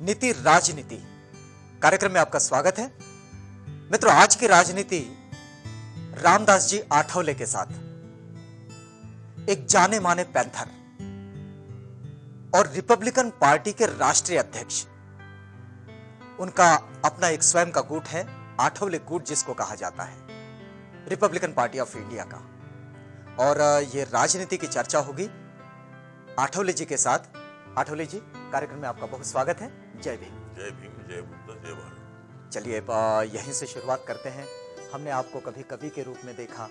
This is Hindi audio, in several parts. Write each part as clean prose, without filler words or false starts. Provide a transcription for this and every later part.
नीति राजनीति कार्यक्रम में आपका स्वागत है। मित्रों, आज की राजनीति रामदास जी आठवले के साथ, एक जाने माने पैंथर और रिपब्लिकन पार्टी के राष्ट्रीय अध्यक्ष, उनका अपना एक स्वयं का गुट है, आठवले गुट जिसको कहा जाता है, रिपब्लिकन पार्टी ऑफ इंडिया का। और ये राजनीति की चर्चा होगी आठवले जी के साथ। आठवले जी, कार्यक्रम में आपका बहुत स्वागत है। जय भीम। जय भीम, जय बुद्ध, जय भारत। चलिए यहीं से शुरुआत करते हैं। हमने आपको कभी कवि के रूप में देखा,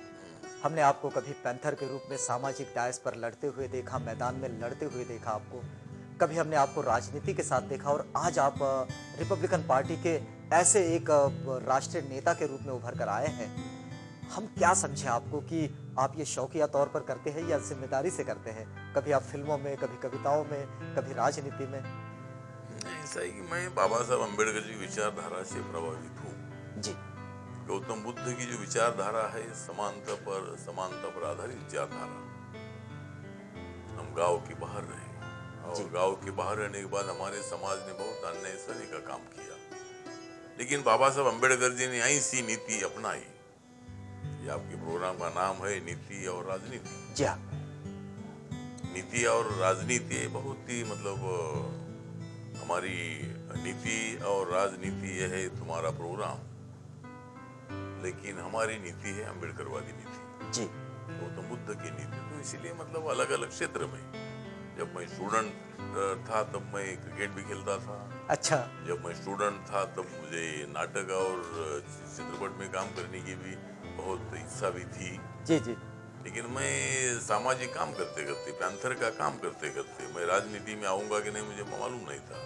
हमने आपको कभी पैंथर के रूप में सामाजिक डायस पर लड़ते हुए देखा, मैदान में लड़ते हुए देखा आपको, कभी हमने आपको राजनीति के साथ देखा, और आज आप रिपब्लिकन पार्टी के ऐसे एक राष्ट्रीय नेता के रूप में उभर कर आए हैं। हम क्या समझे आपको कि आप ये शौकिया तौर पर करते हैं या जिम्मेदारी से करते हैं? कभी आप फिल्मों में, कभी कविताओं में, कभी राजनीति में। ऐसा है कि मैं बाबा साहब अम्बेडकर जी विचारधारा से प्रभावित हूँ जी। गौतम बुद्ध की जो विचारधारा है, समानता पर आधारित विचारधारा। हम गांव के बाहर रहे और गांव के बाहर रहने के बाद हमारे समाज ने बहुत अन्याय सहने का काम किया, लेकिन बाबा साहब अम्बेडकर जी ने ऐसी नीति अपनाई। ये आपके प्रोग्राम का नाम है नीति और राजनीति। जी हाँ। नीति और राजनीति बहुत ही हमारी नीति और राजनीति यह है तुम्हारा प्रोग्राम, लेकिन हमारी नीति है अम्बेडकरवादी नीति जी, गौतम बुद्ध की नीति। तो इसीलिए अलग अलग क्षेत्र में, जब मैं स्टूडेंट था तब मैं क्रिकेट भी खेलता था। अच्छा। जब मैं स्टूडेंट था तब मुझे नाटक और चित्रपट में काम करने की भी बहुत इच्छा भी थी जी जी। लेकिन मैं सामाजिक काम करते करते, पैंथर का काम करते करते मैं राजनीति में आऊंगा कि नहीं मुझे मालूम नहीं था,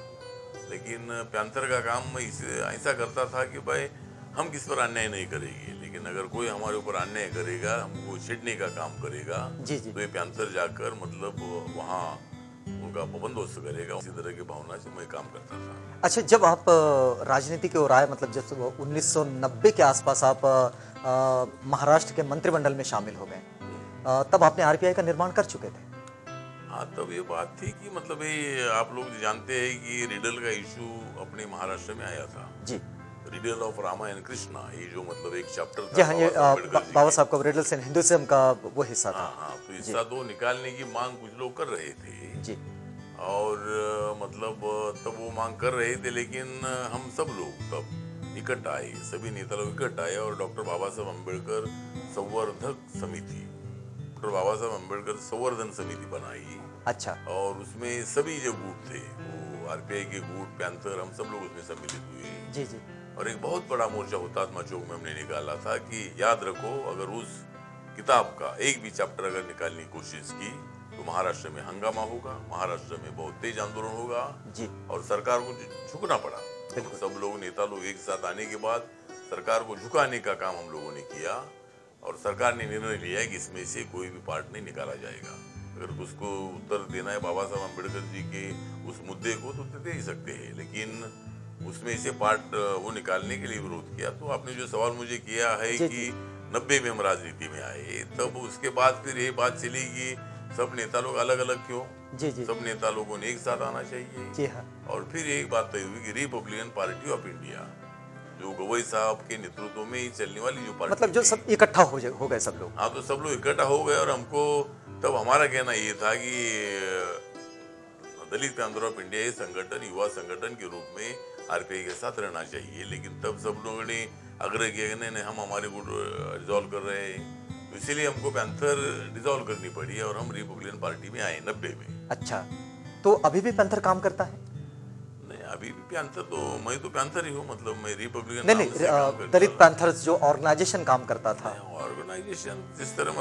लेकिन पैंथर का काम मैं ऐसा करता था कि भाई हम किस पर अन्याय नहीं करेंगे, लेकिन अगर कोई हमारे ऊपर अन्याय करेगा, हमको छेड़ने का काम करेगा जी जी। तो ये पैंथर जाकर वहाँ उनका बंदोबस्त करेगा। इसी तरह की भावना से मैं काम करता था। अच्छा, जब आप राजनीति की ओर आए, जब 1990 के आसपास आप महाराष्ट्र के मंत्रिमंडल में शामिल हो गए, तब आपने आरपीआई का निर्माण कर चुके थे। हाँ, तब ये बात थी कि ये आप लोग जानते हैं कि रिडल का इशू अपने महाराष्ट्र में आया था जी। Riddle of Rama and Krishna, ये जो एक चैप्टर था। हाँ, ये बाबा साहब का रिडल्स इन हिंदुइज्म का वो हिस्सा था। हाँ, तो हिस्सा तो निकालने की मांग कुछ लोग कर रहे थे जी। और तब वो मांग कर रहे थे, लेकिन हम सब लोग तब इकट्ठा आए, सभी नेता लोग इकट्ठा आए और डॉक्टर बाबा साहब अम्बेडकर संवर्धक समिति, डॉक्टर बाबा साहब अम्बेडकर संवर्धन समिति बनाई। अच्छा। और उसमें सभी जो गुट थे, वो आरपीआई के गुट, पैंथर, हम सब लोग उसमें सम्मिलित हुए जी जी। और एक बहुत बड़ा मोर्चा हुतात्मा चौक में हमने निकाला था कि याद रखो, अगर उस किताब का एक भी चैप्टर अगर निकालने की कोशिश की तो महाराष्ट्र में हंगामा होगा, महाराष्ट्र में बहुत तेज आंदोलन होगा जी। और सरकार को झुकना पड़ा। तो सब लोग, नेता लोग एक साथ आने के बाद सरकार को झुकाने का काम हम लोगों ने किया और सरकार ने निर्णय लिया कि इसमें से कोई भी पार्ट नहीं निकाला जाएगा। अगर उसको उत्तर देना है बाबा साहब अम्बेडकर जी के उस मुद्दे को तो दे ही सकते हैं, लेकिन उसमें से पार्ट वो निकालने के लिए विरोध किया। तो आपने जो सवाल मुझे किया है कि 90 में हम राजनीति में आए, तब उसके बाद फिर ये बात चली कि सब नेता लोग अलग अलग क्यों, जी जी। सब नेता लोगों ने एक साथ आना चाहिए जी। हाँ। और फिर एक बात तय हुई कि रिपब्लिकन पार्टी ऑफ इंडिया, जो गवई साहब के नेतृत्व में ही चलने वाली जो पार्टी, जो सब इकट्ठा हो गए सब लोग। हाँ, तो सब लोग इकट्ठा हो गए और हमको तब हमारा कहना ये था कि दलित पैंथर ऑफ इंडिया संगठन युवा संगठन के रूप में आरपीआई के साथ रहना चाहिए, लेकिन तब सब लोगों ने आग्रह किया कि नहीं, हम हमारे गुट डिसॉल्व कर रहे हैं, तो इसीलिए हमको पैंथर डिसॉल्व करनी पड़ी और हम रिपब्लिकन पार्टी में आए 90 में। अच्छा, तो अभी भी पैंथर काम करता है? नहीं, अभी भी पैंथर तो मैं तो पैंथर ही हूँ, मैं रिपब्लिकन नहीं, दलित पैंथर्स जो ऑर्गेनाइजेशन काम करता था। ऑर्गेनाइजेशन जिस तरह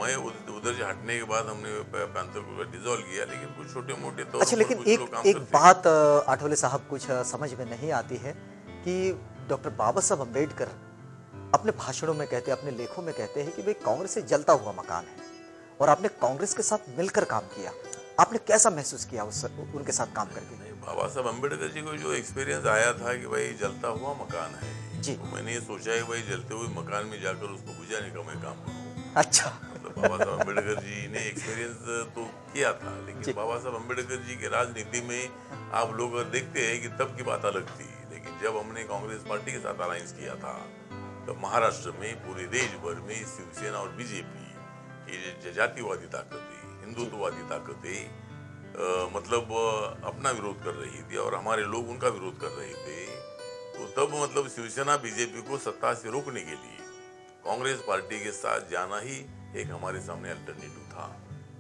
मैं उधर से हटने के बाद हमने पैंथर को डिसॉल्व किया, लेकिन कुछ छोटे मोटे तो। अच्छा, लेकिन एक बात आठवले साहब कुछ समझ में नहीं आती है कि डॉक्टर बाबा साहब अम्बेडकर अपने भाषणों में कहते हैं, अपने लेखों में कहते हैं कि भाई कांग्रेस से जलता हुआ मकान है, और आपने कांग्रेस के साथ मिलकर काम किया। आपने कैसा महसूस किया उनके साथ काम करके? बाबा साहब अम्बेडकर जी को जो एक्सपीरियंस आया था कि भाई जलता हुआ मकान है जी, तो मैंने सोचा है भाई जलते हुए मकान में जाकर उसको बुझाने का मैं काम करूँ। अच्छा। बाबा साहब अम्बेडकर जी ने एक एक्सपीरियंस तो किया था, लेकिन बाबा साहब अम्बेडकर जी के राजनीति में आप लोग अगर देखते हैं कि तब की बात अलग थी। लेकिन जब हमने कांग्रेस पार्टी के साथ अलायंस किया था, तब महाराष्ट्र में पूरे देश भर में शिवसेना और बीजेपी की जातिवादी ताकतें, हिंदुत्ववादी ताकतें मतलब अपना विरोध कर रही थी और हमारे लोग उनका विरोध कर रहे थे। तो तब मतलब शिवसेना बीजेपी को सत्ता से रोकने के लिए कांग्रेस पार्टी के साथ जाना ही एक हमारे सामने अल्टरनेटिव था।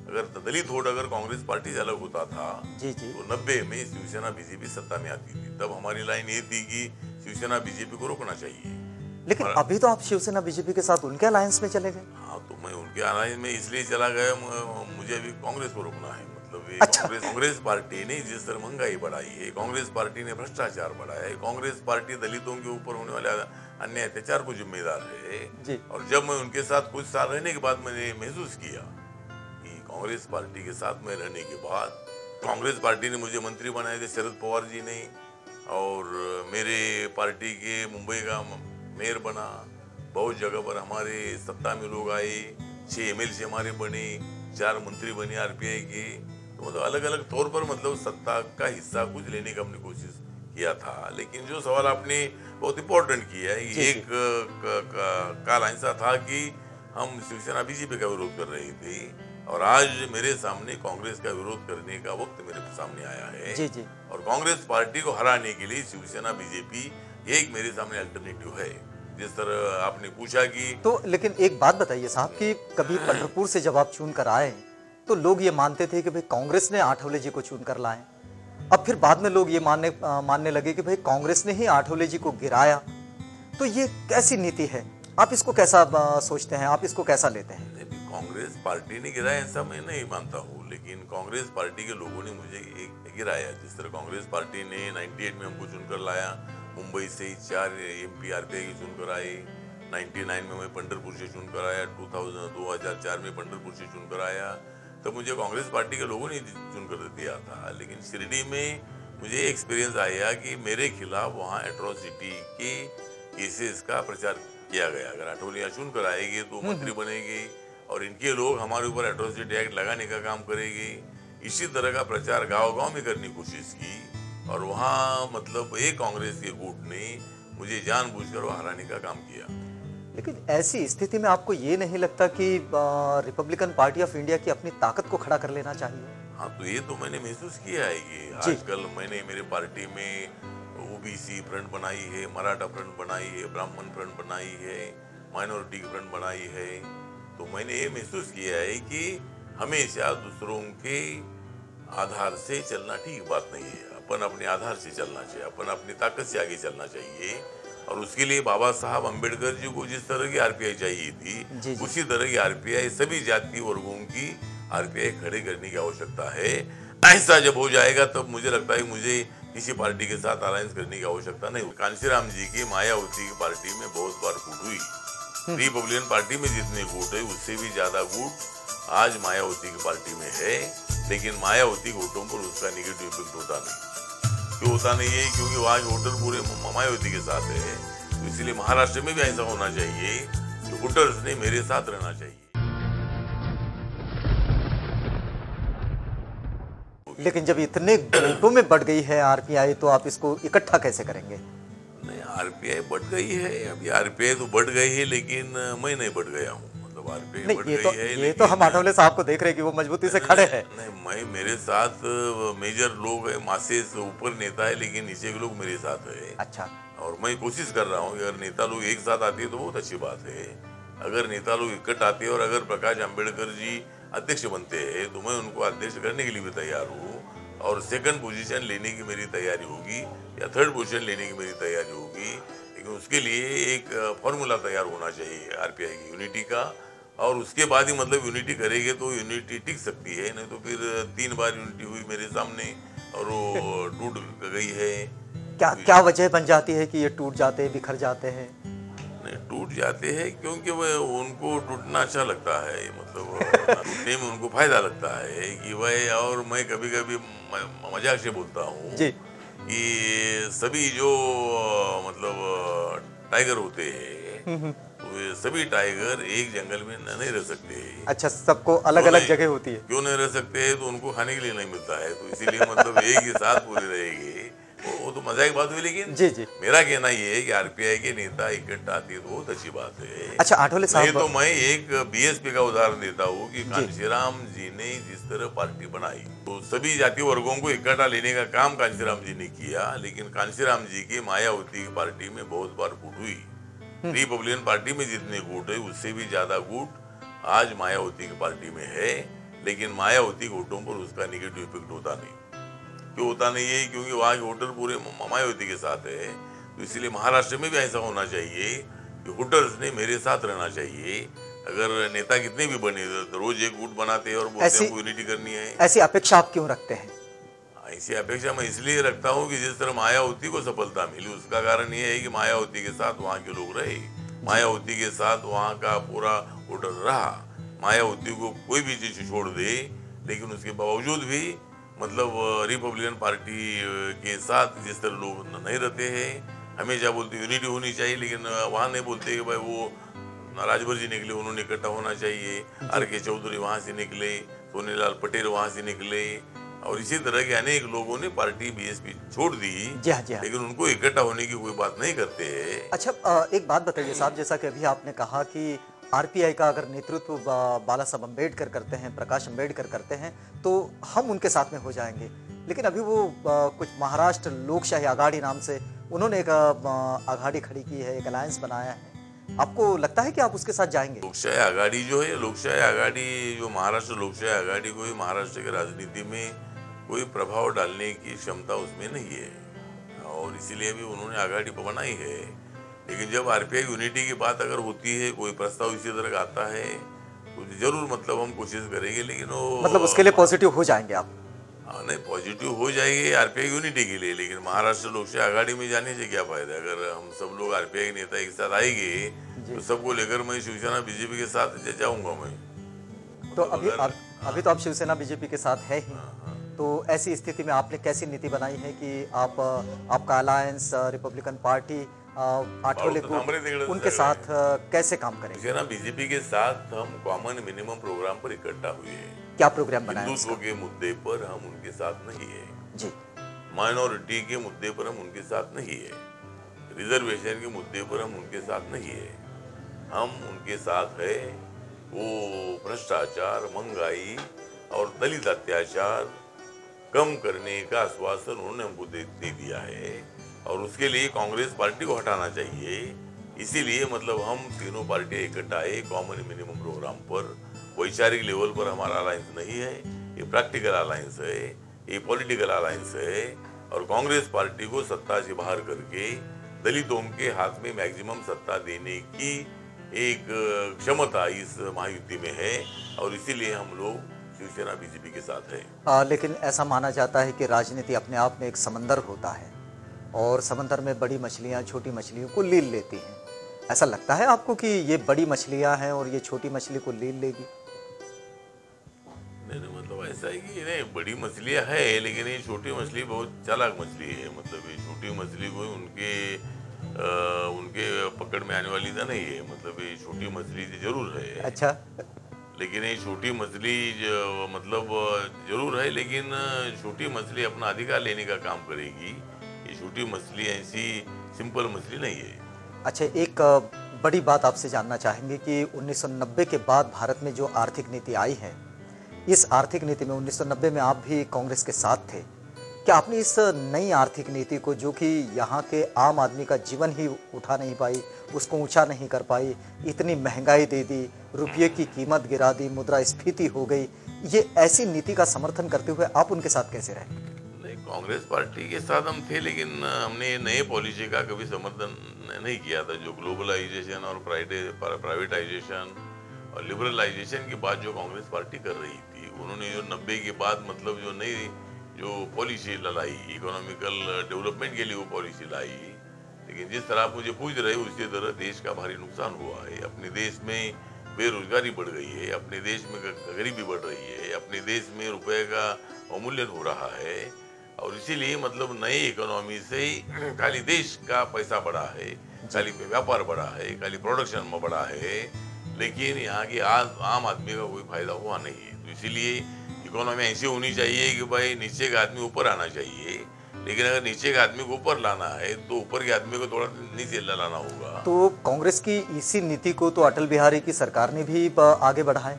अगर दलित वोट अगर कांग्रेस पार्टी से अलग होता था तो 90 में शिवसेना बीजेपी सत्ता में आती थी। तब हमारी लाइन ये थी कि शिवसेना बीजेपी को रोकना चाहिए। लेकिन अभी तो आप शिवसेना बीजेपी के साथ उनके अलायंस में चले गए। हाँ, तो मैं उनके अलायंस में इसलिए चला गया, मुझे अभी कांग्रेस को रोकना है। मतलब अच्छा। कांग्रेस पार्टी ने जिस तरह महंगाई बढ़ाई है, कांग्रेस पार्टी ने भ्रष्टाचार बढ़ाया है, कांग्रेस पार्टी दलितों के ऊपर होने वाले अन्य अत्याचार को जिम्मेदार है। और जब मैं उनके साथ कुछ साल रहने के बाद मैंने महसूस किया कि कांग्रेस पार्टी के साथ में रहने के बाद कांग्रेस पार्टी ने मुझे मंत्री बनाए थे शरद पवार जी ने, और मेरे पार्टी के मुंबई का मेयर बना, बहुत जगह पर हमारे सत्ता में लोग आए, 6 MLC हमारे बने, 4 मंत्री बने आरपीआई के। तो मतलब अलग अलग तौर पर मतलब सत्ता का हिस्सा कुछ लेने का हमने कोशिश किया था। लेकिन जो सवाल आपने बहुत इंपॉर्टेंट किया है, एक काल ऐसा था कि हम शिवसेना बीजेपी का विरोध कर रहे थे, और आज मेरे सामने कांग्रेस का विरोध करने का वक्त मेरे सामने आया है। जी। और कांग्रेस पार्टी को हराने के लिए शिवसेना बीजेपी एक मेरे सामने अल्टरनेटिव है। जिस तरह आपने पूछा कि तो लेकिन एक बात बताइए साहब कि कभी पंढरपुर से जब आप चुन कर आए तो लोग ये मानते थे कि भाई कांग्रेस ने आठवले जी को चुन कर लाए। अब फिर बाद में लोग ये मानने लगे कि भाई कांग्रेस ने ही आठवले जी को गिराया। तो ये कैसी नीति है? आप इसको कैसा सोचते हैं? आप इसको कैसा लेते हैं? कांग्रेस पार्टी ने गिराया ऐसा मैं नहीं मानता हूँ, लेकिन कांग्रेस पार्टी के लोगों ने मुझे गिराया। जिस तरह कांग्रेस पार्टी ने 98 में हमको चुनकर लाया, मुंबई से 4 MP आरपीआई की चुनकर आए, 99 में मैं पंढरपुर से चुनकर आया, 2004 में पंढरपुर से चुनकर आया, तब मुझे कांग्रेस पार्टी के लोगों ने चुनकर दिया था। लेकिन शिरडी में मुझे एक्सपीरियंस आया कि मेरे खिलाफ वहाँ एट्रोसिटी के केसेस का प्रचार किया गया। अगर आठवले चुनकर आएंगे तो मंत्री बनेंगे और इनके लोग हमारे ऊपर एट्रोसिटी एक्ट लगाने का काम करेंगे। इसी तरह का प्रचार गांव-गांव में करने की कोशिश की, और वहाँ मतलब एक कांग्रेस के गुट ने मुझे जानबूझकर हराने का काम किया। लेकिन ऐसी स्थिति में आपको ये नहीं लगता कि रिपब्लिकन पार्टी ऑफ इंडिया की अपनी ताकत को खड़ा कर लेना चाहिए? हाँ, तो ये तो मैंने महसूस किया है कि आजकल मैंने मेरे पार्टी में ओबीसी फ्रंट बनाई है, मराठा फ्रंट बनाई है, ब्राह्मण फ्रंट बनाई है, माइनॉरिटी फ्रंट बनाई है। तो मैंने ये महसूस किया है कि हमेशा दूसरों के आधार से चलना ठीक बात नहीं है। अपन अपने आधार से चलना चाहिए, अपन अपनी ताकत से आगे चलना चाहिए। और उसके लिए बाबा साहब अम्बेडकर जी को जिस तरह की आरपीआई चाहिए थी, उसी तरह की आरपीआई सभी जाति वर्गों की आरपीआई खड़े करने की आवश्यकता है। ऐसा जब हो जाएगा तब मुझे लगता है मुझे किसी पार्टी के साथ अलायंस करने की आवश्यकता नहीं। कांशीराम जी की मायावती की पार्टी में बहुत बार फूट हुई। रिपब्लिकन पार्टी में जितने वोट है उससे भी ज्यादा वोट आज मायावती की पार्टी में है, लेकिन मायावती वोटों पर उसका नेगेटिव इफेक्ट होता नहीं। क्यों होता नहीं है? क्योंकि वहाँ के वोटर पूरे मायावती के साथ है। तो इसलिए महाराष्ट्र में भी ऐसा होना चाहिए कि वोटर्स ने मेरे साथ रहना चाहिए। लेकिन जब इतने वोटों में बढ़ गई है आरपीआई, तो आप इसको इकट्ठा कैसे करेंगे? नहीं, आरपीआई बढ़ गई है। अभी आरपीआई तो बढ़ गई है, लेकिन मैं नहीं बढ़ गया हूँ। मतलब आरपीआई बढ़ गई है, ये तो हम आठवले साहब को देख रहे हैं कि वो मजबूती से खड़े हैं। नहीं, मेरे साथ मेजर लोग है, मासेस ऊपर नेता है, लेकिन नीचे के लोग मेरे साथ है। अच्छा। और मैं कोशिश कर रहा हूँ कि अगर नेता लोग एक साथ आते हैं तो बहुत अच्छी बात है। अगर नेता लोग इकट्ठा आते हैं और अगर प्रकाश अम्बेडकर जी अध्यक्ष बनते हैं तो मैं उनको अध्यक्ष करने के लिए भी तैयार हूँ, और सेकंड पोजीशन लेने की मेरी तैयारी होगी या थर्ड पोजीशन लेने की मेरी तैयारी होगी। लेकिन उसके लिए एक फॉर्मूला तैयार होना चाहिए आरपीआई की यूनिटी का, और उसके बाद ही मतलब यूनिटी करेंगे तो यूनिटी टिक सकती है। नहीं तो फिर 3 बार यूनिटी हुई मेरे सामने और वो टूट गई है। क्या वजह बन जाती है कि ये टूट जाते हैं, बिखर जाते हैं? नहीं, टूट जाते हैं क्योंकि वह उनको टूटना अच्छा लगता है। मतलब टूटने में उनको फायदा लगता है कि वह, और मैं कभी कभी मजाक से बोलता हूँ कि सभी जो मतलब टाइगर होते हैं वे सभी टाइगर एक जंगल में नहीं रह सकते। अच्छा, सबको अलग अलग जगह होती है। क्यों नहीं रह सकते? तो उनको खाने के लिए नहीं मिलता है, तो इसीलिए मतलब एक ही साथ पूरे रहेंगे। वो तो मजा की बात हुई, लेकिन जी जी। मेरा कहना ये है कि आरपीआई के नेता इकट्ठा आते तो बहुत अच्छी बात है। अच्छा आठवले साहब, नहीं तो मैं एक बीएसपी का उदाहरण देता हूँ कि जी। कांशीराम जी ने जिस तरह पार्टी बनाई, तो सभी जाति वर्गों को इकट्ठा लेने का काम कांशीराम जी ने किया, लेकिन कांशीराम जी की मायावती की पार्टी में बहुत बार गुट हुई। रिपब्लिकन पार्टी में जितने गुट है उससे भी ज्यादा गुट आज मायावती की पार्टी में है, लेकिन मायावती वोटों पर उसका निगेटिव इफेक्ट होता नहीं। क्यों होता नहीं है? क्योंकि वहाँ के वोटर पूरे मायावती के साथ है। तो इसलिए महाराष्ट्र में भी ऐसा होना चाहिए कि वोटर्स ने मेरे साथ रहना चाहिए। अगर नेता कितने भी बने तो रोज एक गुट बनाते हैं और बोलते हैं यूनिटी करनी है। ऐसी अपेक्षा आप क्यों रखते हैं? ऐसी अपेक्षा मैं इसलिए रखता हूँ कि जिस तरह मायावती को सफलता मिली, उसका कारण ये है कि मायावती के साथ वहाँ के लोग रहे, मायावती के साथ वहाँ का पूरा वोटर रहा। मायावती को कोई भी चीज छोड़ दे, लेकिन उसके बावजूद भी मतलब रिपब्लिकन पार्टी के साथ जिस तरह लोग नहीं रहते हैं, हमेशा बोलते यूनिटी होनी चाहिए, लेकिन वहाँ नहीं बोलते कि भाई वो राजभर जी निकले, उन्होंने इकट्ठा होना चाहिए, आर.के. चौधरी वहाँ से निकले, सोनीलाल पटेल वहाँ से निकले, और इसी तरह के अनेक लोगों ने पार्टी बीएसपी छोड़ दी। जी हाँ, जी हाँ। लेकिन उनको इकट्ठा होने की कोई बात नहीं करते हैं। अच्छा एक बात बताइए साहब, जैसा कि अभी आपने कहा कि आरपीआई का अगर नेतृत्व बाला साहब अम्बेडकर करते हैं, प्रकाश अम्बेडकर करते हैं, तो हम उनके साथ में हो जाएंगे। लेकिन अभी वो कुछ महाराष्ट्र लोकशाही आघाड़ी नाम से उन्होंने एक आघाड़ी खड़ी की है, एक अलायंस बनाया है। आपको लगता है कि आप उसके साथ जाएंगे? लोकशाही आघाड़ी जो है, लोकशाही आघाड़ी जो महाराष्ट्र लोकशाही आघाड़ी को महाराष्ट्र की राजनीति में कोई प्रभाव डालने की क्षमता उसमें नहीं है, और इसीलिए भी उन्होंने आघाड़ी बनाई है। लेकिन जब आरपीआई यूनिटी की बात अगर होती है, कोई प्रस्ताव इसी तरह का आता है, तो जरूर मतलब हम कोशिश करेंगे। लेकिन वो मतलब उसके लिए पॉजिटिव हो जाएंगे आप? नहीं, पॉजिटिव हो जाएगी आरपीआई यूनिटी के लिए, लेकिन महाराष्ट्र लोकशाही आघाड़ी में जाने से क्या फायदा? अगर हम सब लोग आरपीआई के नेता एक साथ आएंगे तो सबको लेकर मैं शिवसेना बीजेपी के साथ जाऊंगा मैं। तो अभी तो आप शिवसेना बीजेपी के साथ है ही, तो ऐसी स्थिति में आपने कैसी नीति बनाई है कि आपका अलायंस रिपब्लिकन पार्टी आठवले गुट उनके साथ कैसे काम करेंगे? शिवसेना बीजेपी के साथ हम कॉमन मिनिमम प्रोग्राम पर इकट्ठा हुए हैं। क्या प्रोग्राम बनाया? हिंदुत्व के मुद्दे पर हम उनके साथ नहीं है जी, माइनॉरिटी के मुद्दे पर हम उनके साथ नहीं है, रिजर्वेशन के मुद्दे पर हम उनके साथ नहीं है। हम उनके साथ है वो भ्रष्टाचार, महंगाई और दलित अत्याचार कम करने का आश्वासन उन्होंने हमको दे दिया है, और उसके लिए कांग्रेस पार्टी को हटाना चाहिए। इसीलिए मतलब हम तीनों पार्टियां इकट्ठा है कॉमन मिनिमम प्रोग्राम पर। वैचारिक लेवल पर हमारा अलायंस नहीं है, ये प्रैक्टिकल अलायंस है, ये पॉलिटिकल अलायंस है, और कांग्रेस पार्टी को सत्ता से बाहर करके दलितों के हाथ में मैक्सिमम सत्ता देने की एक क्षमता इस महायुति में है, और इसीलिए हम लोग शिवसेना बीजेपी के साथ है। लेकिन ऐसा माना जाता है कि राजनीति अपने आप में एक समंदर होता है, और समंदर में बड़ी मछलियां छोटी मछलियों को लील लेती हैं। ऐसा लगता है आपको कि ये बड़ी मछलियां हैं और ये छोटी मछली को लील लेगी? नहीं, मतलब ऐसा है कि नहीं, बड़ी मछलियां है, लेकिन ये छोटी मछली बहुत चालाक मछली है। मतलब ये छोटी मछली को उनके पकड़ में आने वाली तो नहीं है। मतलब ये छोटी मछली जरूर है। अच्छा, लेकिन ये छोटी मछली मतलब जरूर है, लेकिन छोटी मछली अपना अधिकार लेने का काम करेगी। ये छोटी मछली ऐसी सिंपल मछली नहीं है। अच्छा, एक बड़ी बात आपसे जानना चाहेंगे कि 1990 के बाद भारत में जो आर्थिक नीति आई है, इस आर्थिक नीति में 1990 में आप भी कांग्रेस के साथ थे। क्या आपने इस नई आर्थिक नीति को, जो कि यहाँ के आम आदमी का जीवन ही उठा नहीं पाई, उसको ऊंचा नहीं कर पाई, इतनी महंगाई दे दी, रुपये की कीमत गिरा दी, मुद्रास्फीति हो गई, ये ऐसी नीति का समर्थन करते हुए आप उनके साथ कैसे रहे? नहीं, कांग्रेस पार्टी के साथ हम थे, लेकिन हमने नए पॉलिसी का कभी समर्थन नहीं किया था। जो ग्लोबलाइजेशन और प्राइवेटाइजेशन और लिबरलाइजेशन की बात जो कांग्रेस पार्टी कर रही थी, उन्होंने जो 90 के बाद मतलब जो नई जो पॉलिसी लाई, इकोनॉमिकल डेवलपमेंट के लिए वो पॉलिसी लाई, लेकिन जिस तरह आप मुझे पूछ रहे हो उसी तरह देश का भारी नुकसान हुआ है। अपने देश में बेरोजगारी बढ़ गई है, अपने देश में गरीबी बढ़ रही है, अपने देश में रुपए का अवमूल्यन हो रहा है, और इसीलिए मतलब नई इकोनॉमी से खाली देश का पैसा बढ़ा है, खाली व्यापार बढ़ा है, खाली प्रोडक्शन में बढ़ा है, लेकिन यहाँ की आम आदमी का कोई फायदा हुआ नहीं है। तो इसीलिए इकोनॉमी ऐसी होनी चाहिए कि भाई नीचे का आदमी ऊपर आना चाहिए, लेकिन अगर नीचे का आदमी को ऊपर लाना है तो ऊपर के आदमी को थोड़ा नीचे लाना होगा। तो कांग्रेस की इसी नीति को तो अटल बिहारी की सरकार ने भी आगे बढ़ाया,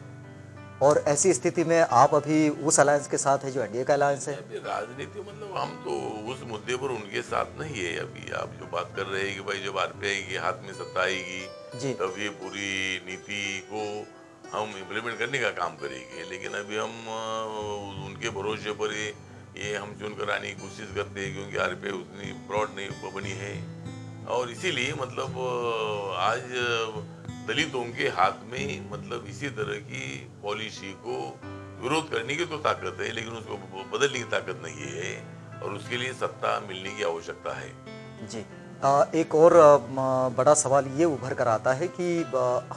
और ऐसी स्थिति में आप अभी उस अलायंस के साथ है जो एनडीए का अलायंस है। अभी राजनीति मतलब हम तो उस मुद्दे पर उनके साथ नहीं है। अभी आप जो बात कर रहे हैं कि भाई जब आरपीआई के हाथ में सत्ता आएगी तब ये पूरी नीति को हम इम्प्लीमेंट करने का काम करेंगे, लेकिन अभी हम उनके भरोसे पर ये हम चुन कराने की कोशिश करते हैं, क्योंकि आरपीआई उतनी ब्रॉड नहीं बनी है। और इसीलिए मतलब आज दलितों के हाथ में मतलब इसी तरह की पॉलिसी को विरोध करने की तो ताकत है, लेकिन उसको बदलने की ताकत नहीं है, और उसके लिए सत्ता मिलने की आवश्यकता है। जी, एक और बड़ा सवाल ये उभर कर आता है कि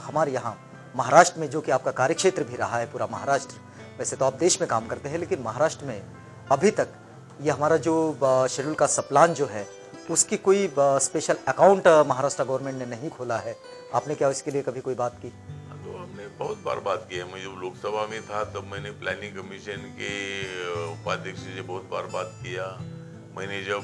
हमारे यहाँ महाराष्ट्र में, जो कि आपका कार्यक्षेत्र भी रहा है पूरा महाराष्ट्र, वैसे तो आप देश में काम करते हैं, लेकिन महाराष्ट्र में अभी तक ये हमारा जो शेड्यूल का सप्लान जो है उसकी कोई स्पेशल अकाउंट महाराष्ट्र गवर्नमेंट ने नहीं खोला है। आपने क्या इसके लिए कभी कोई बात की? तो हमने बहुत बार बात की है। मैं जब लोकसभा में था तब मैंने प्लानिंग कमीशन के उपाध्यक्ष से बहुत बार बात किया। मैंने जब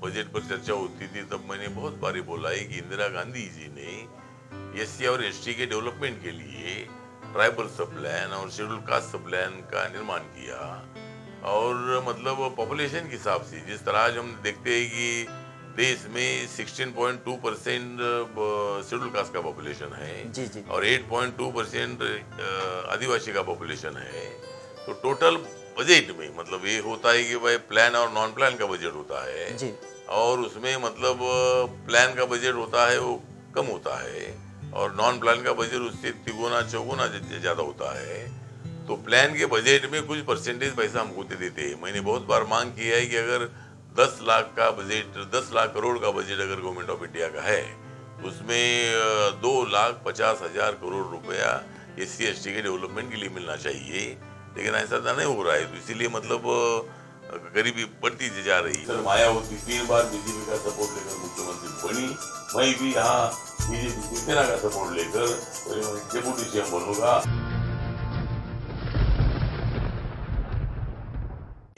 बजट पर चर्चा होती थी तब मैंने बहुत बार बोला है कि इंदिरा गांधी जी ने एससी और एसटी के डेवलपमेंट के लिए ट्राइबल सब प्लान और शेड्यूल कास्ट सब प्लान का निर्माण किया, और मतलब पॉपुलेशन के हिसाब से जिस तरह आज हम देखते हैं कि देश में 16.2% शेड्यूल कास्ट का पॉपुलेशन है जी। और 8.2% आदिवासी का पॉपुलेशन है, तो टोटल बजट में मतलब ये होता है कि भाई प्लान और नॉन प्लान का बजट होता है जी। और उसमें मतलब प्लान का बजट होता है वो कम होता है और नॉन प्लान का बजट उससे तिगुना चौगुना ज्यादा होता है। तो प्लान के बजट में कुछ परसेंटेज पैसा हमको देते हैं। मैंने बहुत बार मांग किया है कि अगर 10 लाख का बजट, 10 लाख करोड़ का बजट अगर गवर्नमेंट ऑफ इंडिया का है, उसमें 2,50,000 करोड़ रुपया एससी एसटी के डेवलपमेंट के लिए मिलना चाहिए, लेकिन ऐसा नहीं हो रहा है। तो इसीलिए मतलब गरीबी बढ़ती जा रही है। मायावती 3 बार बीजेपी का सपोर्ट लेकर मुख्यमंत्री बनी, मैं भी यहाँ बीजेपी शिवसेना का सपोर्ट लेकर डिप्टी सीएम बनूंगा।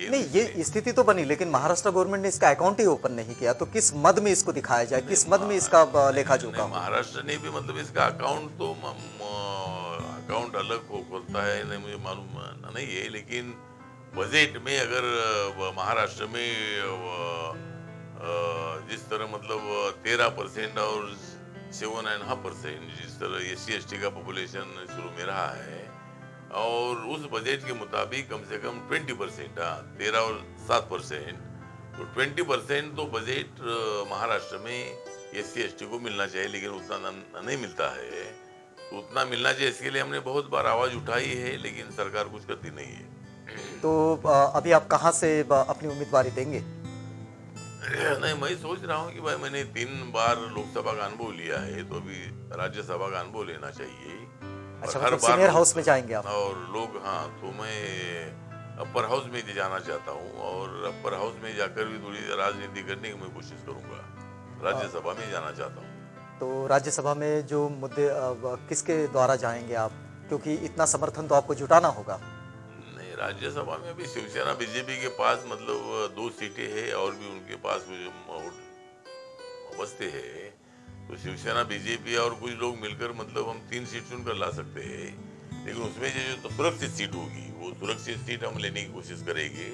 नहीं, ये स्थिति तो बनी, लेकिन महाराष्ट्र गवर्नमेंट ने इसका अकाउंट ही ओपन नहीं किया, तो किस मद में इसको दिखाया जाए, किस मद में इसका लेखा जोखा? महाराष्ट्र ने भी मतलब इसका अकाउंट तो अकाउंट अलग खोलता है, नहीं मुझे मालूम नहीं है, लेकिन बजट में अगर महाराष्ट्र में जिस तरह मतलब 13% और 7.5% जिस तरह एससी एसटी का पॉपुलेशन शुरू में रहा है, और उस बजट के मुताबिक कम से कम 20%, 13 और 7%, तो 20% तो बजट महाराष्ट्र में एससी एसटी को मिलना चाहिए, लेकिन उतना नहीं मिलता है। तो उतना मिलना चाहिए, इसके लिए हमने बहुत बार आवाज उठाई है, लेकिन सरकार कुछ करती नहीं है। तो अभी आप कहाँ से अपनी उम्मीदवारी देंगे? नहीं, मैं सोच रहा हूँ कि भाई मैंने 3 बार लोकसभा का अनुभव लिया है, तो अभी राज्यसभा का अनुभव लेना चाहिए। अच्छा, हर बार सीनियर हाउस में जाएंगे आप? और लोग, हाँ, तो मैं अपर हाउस में जाना चाहता हूँ, और अपर हाउस में जाकर भी थोड़ी राजनीति करने की मैं कोशिश करूंगा। राज्यसभा में जाना चाहता हूँ। तो राज्यसभा में जो मुद्दे किसके द्वारा जाएंगे आप, क्योंकि इतना समर्थन तो आपको जुटाना होगा? नहीं, राज्यसभा में अभी शिवसेना बीजेपी के पास मतलब 2 सीटें हैं, और भी उनके पास बसते हैं, तो शिवसेना बीजेपी और कुछ लोग मिलकर मतलब हम 3 सीट चुनकर ला सकते हैं, लेकिन उसमें जो सुरक्षित सीट होगी वो सुरक्षित सीट हम लेने की कोशिश करेंगे,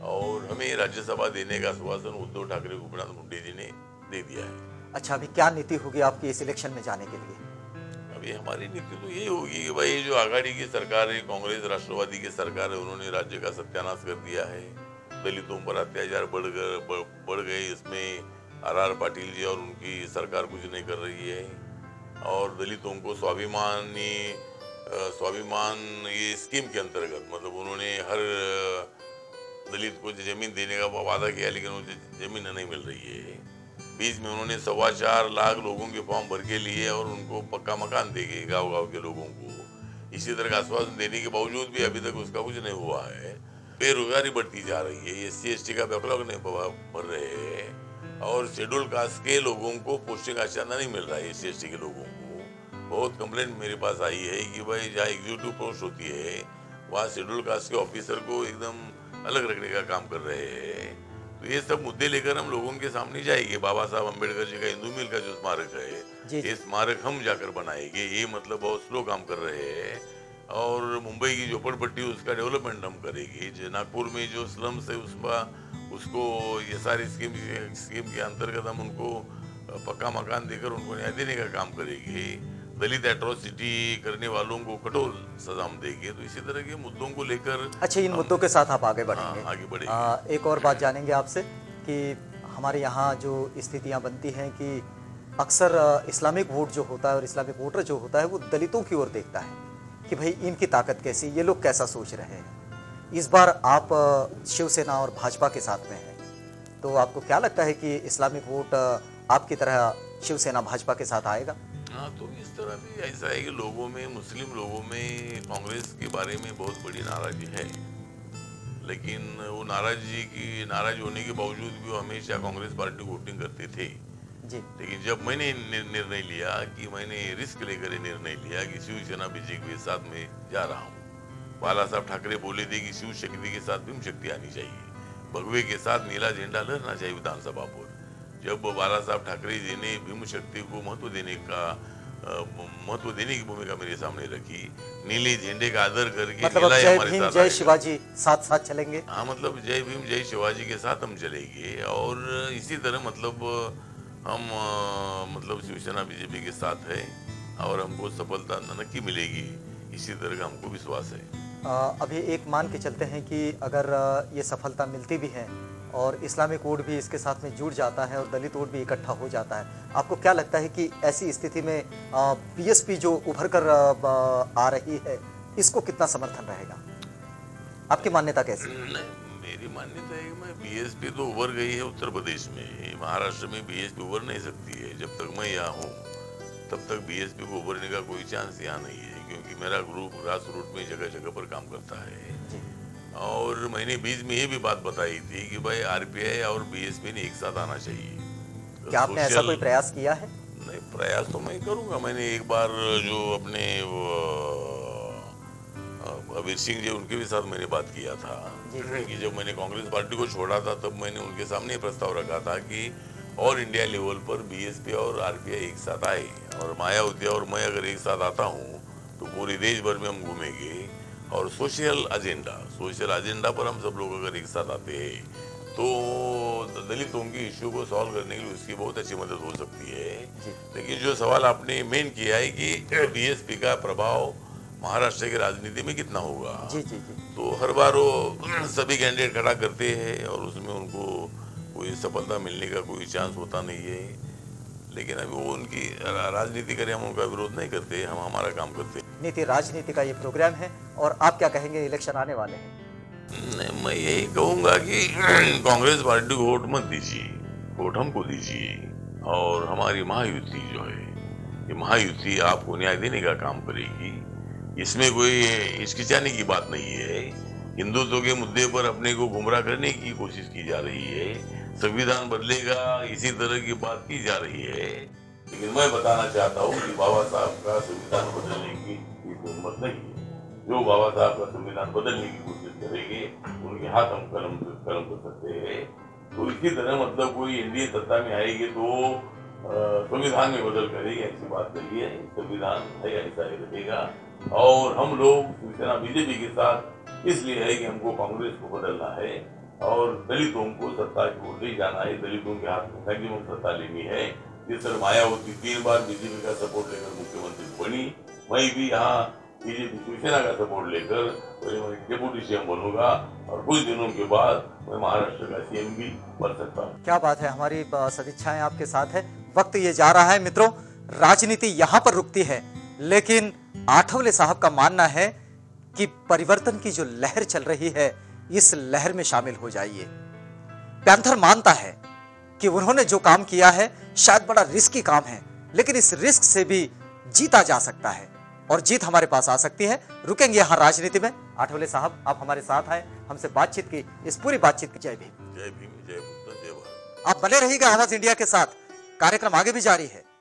और हमें राज्यसभा देने का आश्वासन उद्धव ठाकरे गोपीनाथ मुंडे जी ने दे दिया है। अच्छा, अभी क्या नीति होगी आपकी इस इलेक्शन में जाने के लिए? अभी हमारी नीति तो यही होगी कि भाई जो आघाड़ी की सरकार है, कांग्रेस राष्ट्रवादी की सरकार है, उन्होंने राज्य का सत्यानाश कर दिया है। दलितों पर अत्याचार बढ़ गए, इसमें आर पाटिल जी और उनकी सरकार कुछ नहीं कर रही है, और दलितों को स्वाभिमान ये स्कीम के अंतर्गत मतलब उन्होंने हर दलित को जमीन देने का वादा किया, लेकिन मुझे जमीन नहीं मिल रही है। बीच में उन्होंने 4.25 लाख लोगों के फॉर्म भर के लिए और उनको पक्का मकान देंगे गांव के लोगों को। इसी तरह का आश्वासन देने के बावजूद भी अभी तक उसका कुछ नहीं हुआ है। बेरोजगारी बढ़ती जा रही है, एससी एसटी का बैकलॉग नहीं भर रहे हैं, और शेड्यूल कास्ट के लोगों को पोस्टिंग आश्वासन नहीं मिल रहा है। SC/ST के लोगों को बहुत कंप्लेंट मेरे पास आई है कि भाई जहाँ एग्जीक्यूटिव पोस्ट होती है वहाँ शेड्यूल कास्ट के ऑफिसर को एकदम अलग रखने का काम कर रहे हैं। तो ये सब मुद्दे लेकर हम लोगों के सामने जाएंगे। बाबा साहब अम्बेडकर जी का हिंदू मिल का जो स्मारक है, ये स्मारक हम जाकर बनाएंगे। ये मतलब बहुत स्लो काम कर रहे हैं। और मुंबई की झोपड़पट्टी उसका डेवलपमेंट हम करेंगे। जो नागपुर में जो स्लम्स है उसको ये सारी स्कीम के अंतर्गत हम उनको पक्का मकान देकर उनको न्याय देने का काम करेंगे। दलित एट्रोसिटी करने वालों को कठोर सजा हम देंगे। तो इसी तरह के मुद्दों को लेकर अच्छा, इन मुद्दों के साथ आप आगे बढ़ेंगे। आगे बढ़ेंगे। एक और बात जानेंगे आपसे कि हमारे यहाँ जो स्थितियाँ बनती हैं कि अक्सर इस्लामिक वोट जो होता है और इस्लामिक वोटर जो होता है वो दलितों की ओर देखता है कि भाई इनकी ताकत कैसी, ये लोग कैसा सोच रहे हैं। इस बार आप शिवसेना और भाजपा के साथ में हैं, तो आपको क्या लगता है कि इस्लामिक वोट आपकी तरह शिवसेना भाजपा के साथ आएगा? हाँ, तो इस तरह भी ऐसा है कि लोगों में, मुस्लिम लोगों में कांग्रेस के बारे में बहुत बड़ी नाराजगी है। लेकिन वो नाराज होने के बावजूद भी वो हमेशा कांग्रेस पार्टी को वोटिंग करते थे जी। लेकिन जब मैंने निर्णय लिया कि मैंने रिस्क लेकर निर्णय लिया कि शिवसेना बीजेपी के साथ में जा रहा हूँ। बाला साहब ठाकरे बोले थे कि शिव शक्ति के साथ भीम शक्ति आनी चाहिए, भगवे के साथ नीला झंडा लहरना चाहिए विधानसभा पर। जब बाला साहब ठाकरे जी ने भीम शक्ति को महत्व देने की भूमिका मेरे सामने रखी, नीले झंडे का आदर करके मतलब जय भीम जय शिवाजी साथ साथ चलेंगे। हाँ, मतलब जय भीम जय शिवाजी के साथ हम चलेंगे। और इसी तरह मतलब हम शिवसेना बीजेपी के साथ है और हमको सफलता नक्की मिलेगी, इसी तरह का हमको विश्वास है। अभी एक मान के चलते हैं कि अगर ये सफलता मिलती भी है और इस्लामिक वोट भी इसके साथ में जुड़ जाता है और दलित वोट भी इकट्ठा हो जाता है, आपको क्या लगता है कि ऐसी स्थिति में BSP जो उभर कर आ रही है, इसको कितना समर्थन रहेगा? आपकी मान्यता कैसी? मेरी मान्यता है कि BSP तो उभर गई है उत्तर प्रदेश में, महाराष्ट्र में BSP उभर नहीं सकती है। जब तक मैं यहाँ हूँ तब तक BSP को उभरने का कोई चांस यहाँ नहीं है, क्योंकि मेरा ग्रुप ग्रास रूट में जगह जगह पर काम करता है। और मैंने बीच में ये भी बात बताई थी कि भाई RPI और BSP ने एक साथ आना चाहिए। क्या आपने ऐसा कोई प्रयास किया है? नहीं, प्रयास तो मैं करूंगा। मैंने एक बार जो अपने अबीर सिंह जी उनके भी साथ मैंने बात किया था कि जब मैंने कांग्रेस पार्टी को छोड़ा था तब मैंने उनके सामने प्रस्ताव रखा था कि ऑल इंडिया लेवल पर BSP और RPI एक साथ आए, और मायावती और मैं अगर एक साथ आता हूँ तो पूरे देश भर में हम घूमेंगे। और सोशल एजेंडा पर हम सब लोग अगर एक साथ आते हैं तो दलितों की इश्यू को सॉल्व करने के लिए उसकी बहुत अच्छी मदद हो सकती है। लेकिन जो सवाल आपने मेन किया है कि BSP का प्रभाव महाराष्ट्र की राजनीति में कितना होगा, जी। तो हर बार वो सभी कैंडिडेट खड़ा करते हैं और उसमें उनको कोई सफलता मिलने का कोई चांस होता नहीं है। लेकिन अभी वो उनकी राजनीति करें, हम उनका विरोध नहीं करते, हम हमारा काम करते हैं। नीति राजनीति का ये प्रोग्राम है और आप क्या कहेंगे, इलेक्शन आने वाले हैं? नहीं, मैं यही कहूँगा कि कांग्रेस पार्टी को वोट मत दीजिए, वोट हमको दीजिए। और हमारी महायुति जो है, ये महायुति आपको न्याय देने का काम करेगी। इसमें कोई हिचकिचाने की बात नहीं है। हिंदुत्व के मुद्दे पर अपने को गुमराह करने की कोशिश की जा रही है। संविधान बदलेगा इसी तरह की बात की जा रही है। लेकिन मैं बताना चाहता हूँ कि बाबा साहब का संविधान बदलने की हिम्मत नहीं है। जो बाबा साहब का संविधान बदलने की कोशिश करेंगे उनके हाथ हम कलम कर सकते हैं। तो इसी तरह मतलब कोई एनडीए सत्ता में आएगी तो संविधान में बदल करेगी, ऐसी बात नहीं है। संविधान है ऐसा ही रहेगा। और हम लोग शिवसेना बीजेपी के साथ इसलिए है कि हमको कांग्रेस को बदलना है और दलितों को सत्ता की ओर ले जाना है। दलितों के हाथ में मैक्सिमम सत्ता लेनी है। जिस तरह मायावती 3 बार बीजेपी का सपोर्ट लेकर मुख्यमंत्री बनी, मैं भी यहाँ बीजेपी शिवसेना का सपोर्ट लेकर डिप्टी CM बनूंगा और कुछ दिनों के बाद मैं महाराष्ट्र का CM भी बन सकता हूँ। क्या बात है, हमारी सदिच्छाएं आपके साथ है। वक्त ये जा रहा है मित्रों, राजनीति यहाँ पर रुकती है, लेकिन आठवले साहब का मानना है कि परिवर्तन की जो लहर चल रही है इस लहर में शामिल हो जाइए। पैंथर मानता है कि उन्होंने जो काम किया है शायद बड़ा रिस्की काम है, लेकिन इस रिस्क से भी जीता जा सकता है और जीत हमारे पास आ सकती है। रुकेंगे यहाँ राजनीति में। आठवले साहब, आप हमारे साथ आए, हमसे बातचीत की, इस पूरी बातचीत की जय भीम। जय भीम, जय बुद्ध, जय भारत। आप बने रहिएगा आवाज इंडिया के साथ। कार्यक्रम आगे भी जारी है।